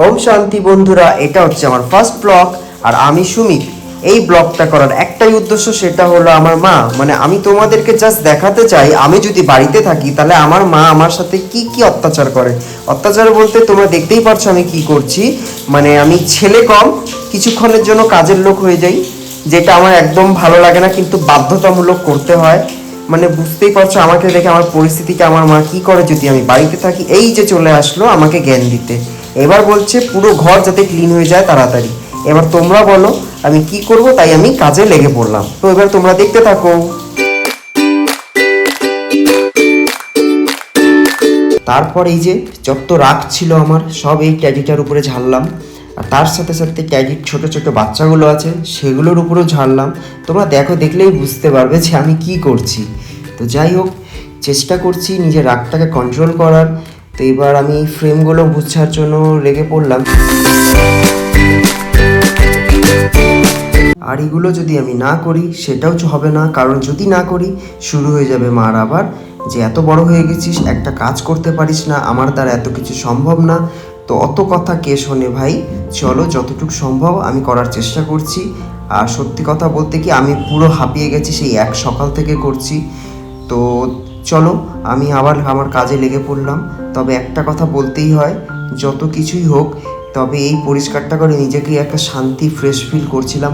ওম শান্তি বন্ধুরা, এটা হচ্ছে আমার ফার্স্ট ব্লগ। আর আমি সুমিত। এই ব্লগটা করার একটাই উদ্দেশ্য, সেটা হলো আমার মা, মানে আমি তোমাদেরকে জাস্ট দেখাতে চাই আমি যদি বাড়িতে থাকি তাহলে আমার মা আমার সাথে কি কি অত্যাচার করে। অত্যাচার বলতে তোমরা দেখতেই পারছো আমি কি করছি। মানে আমি ছেলে কম, কিছুক্ষণের জন্য কাজের লোক হয়ে যাই, যেটা আমার একদম ভালো লাগে না, কিন্তু বাধ্যতামূলক করতে হয়। মানে বুঝতেই পারছো আমাকে দেখে আমার পরিস্থিতিটা, আমার মা কি করে যদি আমি বাড়িতে থাকি। এই যে চলে আসলো আমাকে জ্ঞান দিতে, এবার বলছে পুরো ঘর যাতে ক্লিন হয়ে যায় তাড়াতাড়ি। এবার তোমরা বলো আমি কি করব, তাই আমি কাজে লেগে পড়লাম। তো এবার তোমরা দেখতে থাকো। তারপর এই যে যত রাগ ছিল আমার সব এই ট্যাডিটার উপরে ঝাড়লাম, আর তার সাথে সাথে ট্যাডির ছোট ছোট বাচ্চাগুলো আছে সেগুলোর উপরেও ঝাড়লাম। তোমরা দেখো, দেখলেই বুঝতে পারবে যে আমি কি করছি। তো যাই হোক, চেষ্টা করছি নিজের রাগটাকে কন্ট্রোল করার। তো এবার আমি ফ্রেমগুলো গুছার জন্য লেগে পড়লাম। আর এগুলো যদি আমি না করি সেটাও হবে না, কারণ যদি না করি শুরু হয়ে যাবে মার আবার, যে এত বড় হয়ে গেছিস একটা কাজ করতে পারিস না, আমার দ্বারা এত কিছু সম্ভব না। তো অত কথা কে শোনে ভাই, চলো যতটুকু সম্ভব আমি করার চেষ্টা করছি। আর সত্যি কথা বলতে কি, আমি পুরো হাঁপিয়ে গেছি, সেই এক সকাল থেকে করছি। তো চলো আমি আবার আমার কাজে লেগে পড়লাম। তবে একটা কথা বলতেই হয়, যত কিছুই হোক, তবে এই পরিষ্কারটা করে নিজেকে একটা শান্তি ফ্রেশ ফিল করছিলাম।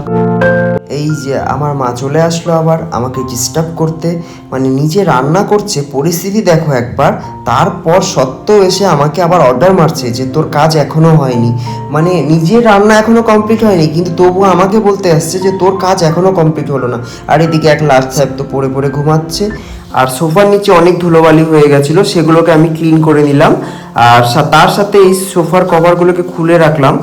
এই যে আমার মা চলে আসলো আবার আমাকে ডিস্টার্ব করতে, মানে নিজে রান্না করছে, পরিস্থিতি দেখো একবার। তারপর সত্ত্বেও এসে আমাকে আবার অর্ডার মারছে যে তোর কাজ এখনো হয়নি। মানে নিজের রান্না এখনো কমপ্লিট হয়নি, কিন্তু তবুও আমাকে বলতে আসছে যে তোর কাজ এখনো কমপ্লিট হলো না। আর এদিকে এক লাস্ট সাহেব তো পড়ে পড়ে ঘুমাচ্ছে। আর সোফার নিচে অনেক ধুলোবালি হয়ে গেছিলো, সেগুলোকে আমি ক্লিন করে নিলাম। আর তার সাথে এই সোফার কভারগুলোকে খুলে রাখলাম।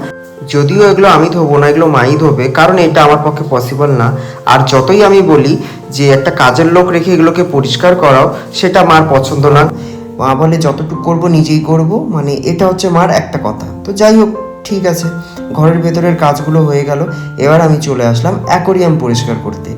যদিও এগুলো আমি ধোবো না, এগুলো মাই ধোবে, কারণ এটা আমার পক্ষে পসিবল না। আর যতই আমি বলি যে একটা কাজের লোক রেখে এগুলোকে পরিষ্কার করাও, সেটা মার পছন্দ না। মা বলে যতটুকু করব নিজেই করব, মানে এটা হচ্ছে মার একটা কথা। তো যাই হোক, ঠিক আছে, ঘরের ভেতরের কাজগুলো হয়ে গেল। এবার আমি চলে আসলাম অ্যাকোরিয়াম পরিষ্কার করতে।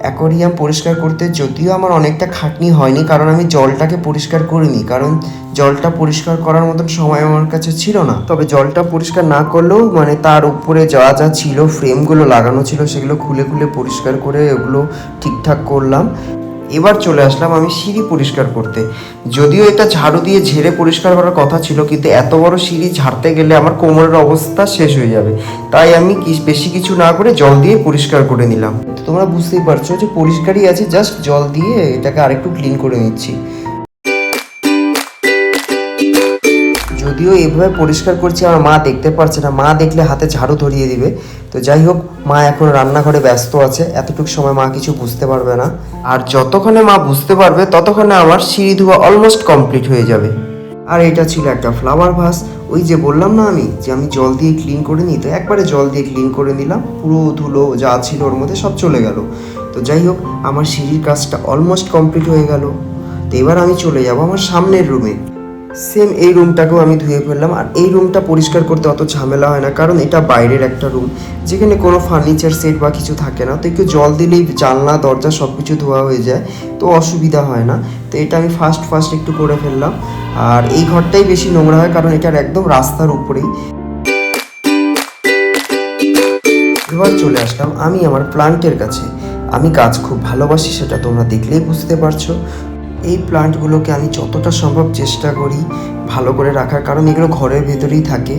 অ্যাকোরিয়াম পরিষ্কার করতে যদিও আমার অনেকটা খাটনি হয়নি, কারণ আমি জলটাকে পরিষ্কার করিনি, কারণ জলটা পরিষ্কার করার মতন সময় আমার কাছে ছিল না। তবে জলটা পরিষ্কার না করলেও মানে তার উপরে যা যা ছিল, ফ্রেমগুলো লাগানো ছিল, সেগুলো খুলে খুলে পরিষ্কার করে ওগুলো ঠিকঠাক করলাম। এবার চলে আসলাম আমি সিঁড়ি পরিষ্কার করতে। যদিও এটা ঝাড়ু দিয়ে ঝেড়ে পরিষ্কার করার কথা ছিল, কিন্তু এত বড় সিঁড়ি ঝাড়তে গেলে আমার কোমরের অবস্থা শেষ হয়ে যাবে। তাই আমি বেশি কিছু না করে জল দিয়ে পরিষ্কার করে নিলাম। তো তোমরা বুঝতেই পারছো যে পরিষ্কারই আছে, জাস্ট জল দিয়ে এটাকে আরেকটু ক্লিন করে নিচ্ছি। যদিও এভাবে পরিষ্কার করছি, আমার মা দেখতে পারছে না, মা দেখলে হাতে ঝাড়ু ধরিয়ে দিবে। তো যাই হোক, মা এখন রান্নাঘরে ব্যস্ত আছে, এতটুকু সময় মা কিছু বুঝতে পারবে না। আর যতক্ষণে মা বুঝতে পারবে ততক্ষণে আমার সিঁড়ি ধোয়া অলমোস্ট কমপ্লিট হয়ে যাবে। আর এটা ছিল একটা ফ্লাওয়ার ভাস। ওই যে বললাম না আমি যে আমি জল দিয়ে ক্লিন করে নিই, তো একবারে জল দিয়ে ক্লিন করে নিলাম, পুরো ধুলো যা ছিল ওর মধ্যে সব চলে গেল। তো যাই হোক, আমার সিঁড়ির কাজটা অলমোস্ট কমপ্লিট হয়ে গেল। তো এবার আমি চলে যাব আমার সামনের রুমে। সেম এই রুমটাকেও আমি ধুয়ে ফেললাম। আর এই রুমটা পরিষ্কার করতে অত ঝামেলা হয় না, কারণ এটা বাইরের একটা রুম, যেখানে কোনো ফার্নিচার সেট বা কিছু থাকে না। তো একটু জল দিলেই জানলা দরজা সব কিছু ধোয়া হয়ে যায়, তো অসুবিধা হয় না। তো এটা আমি ফার্স্ট একটু করে ফেললাম। আর এই ঘরটাই বেশি নোংরা হয়, কারণ এটার একদম রাস্তার উপরেই। এবার চলে আসলাম আমি আমার প্লান্টের কাছে। আমি গাছ খুব ভালোবাসি, সেটা তোমরা দেখলেই বুঝতে পারছো। এই প্লান্টগুলোকে আমি যতটা সম্ভব চেষ্টা করি ভালো করে রাখার, কারণ এগুলো ঘরের ভেতরেই থাকে,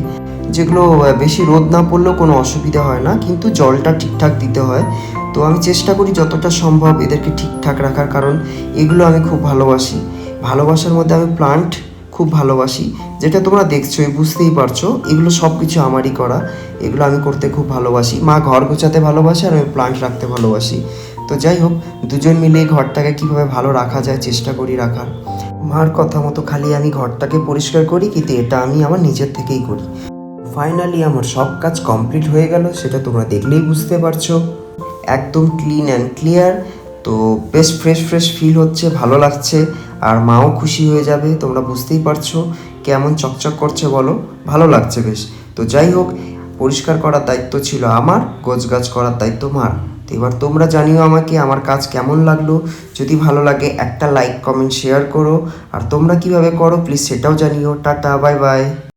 যেগুলো বেশি রোদ না পড়লেও কোনো অসুবিধা হয় না, কিন্তু জলটা ঠিকঠাক দিতে হয়। তো আমি চেষ্টা করি যতটা সম্ভব এদেরকে ঠিকঠাক রাখার, কারণ এগুলো আমি খুব ভালোবাসি। ভালোবাসার মধ্যে আমি প্লান্ট খুব ভালোবাসি, যেটা তোমরা দেখছোই, বুঝতেই পারছো, এগুলো সব কিছু আমারই করা। এগুলো আমি করতে খুব ভালোবাসি। মা ঘর গোছাতে ভালোবাসে আর আমি প্লান্ট রাখতে ভালোবাসি। তো যাই হোক, দুজন মিলে ঘরটাকে কীভাবে ভালো রাখা যায় চেষ্টা করি রাখার। মার কথা মতো খালি আমি ঘরটাকে পরিষ্কার করি, কিন্তু এটা আমি আমার নিজের থেকেই করি। ফাইনালি আমার সব কাজ কমপ্লিট হয়ে গেল, সেটা তোমরা দেখলেই বুঝতে পারছো, একদম ক্লিন অ্যান্ড ক্লিয়ার। তো বেশ ফ্রেশ ফিল হচ্ছে, ভালো লাগছে। আর মাও খুশি হয়ে যাবে, তোমরা বুঝতেই পারছো কেমন চকচক করছে, বলো, ভালো লাগছে বেশ। তো যাই হোক, পরিষ্কার করার দায়িত্ব ছিল আমার, গোছগাছ করার দায়িত্ব মার। তো এবার তোমরা জানিও আমাকে আমার কাজ কেমন লাগলো। যদি ভালো লাগে একটা লাইক কমেন্ট শেয়ার করো, আর তোমরা কিভাবে করো প্লিজ সেটাও জানিও। Tata, bye bye.